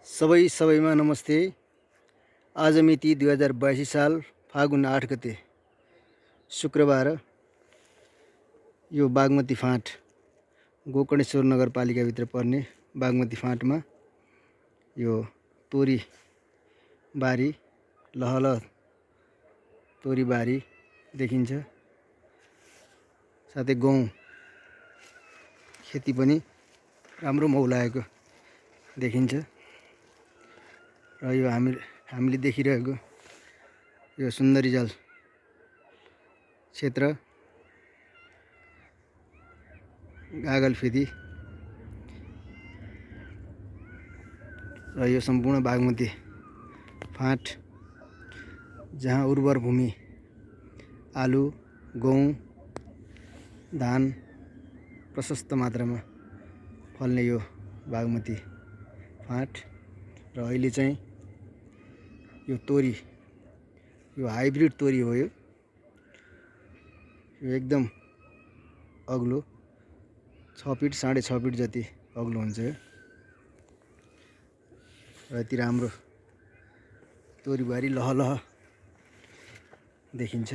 सबैमा नमस्ते। आज मिति 2082 साल फागुन 8 गते शुक्रबार यो बागमती फाँट गोकर्णेश्वर नगरपालिकाभित्र पर्ने बागमती फाँटमा यो तोरी बारी लहलह तोरी बारी देखिन्छ। साथै गहुँ खेती पनि राम्रो मौलाएको देखिन्छ। र यो हामीले देखिरहेको यो सुन्दरीजल क्षेत्र गागलफेदी र यो सम्पूर्ण बागमती फाँट जहाँ उर्वर भूमि आलु गहुँ धान प्रशस्त मात्रामा फल्ने यो बागमती फाँट र अहिले चाहिँ यो तोरी यो हाइब्रिड तोरी हो। यो एकदम अग्लो 6 फिट 6.5 फिट जति अग्लो हुन्छ यो र यति राम्रो तोरीबारी लहलह देखिन्छ।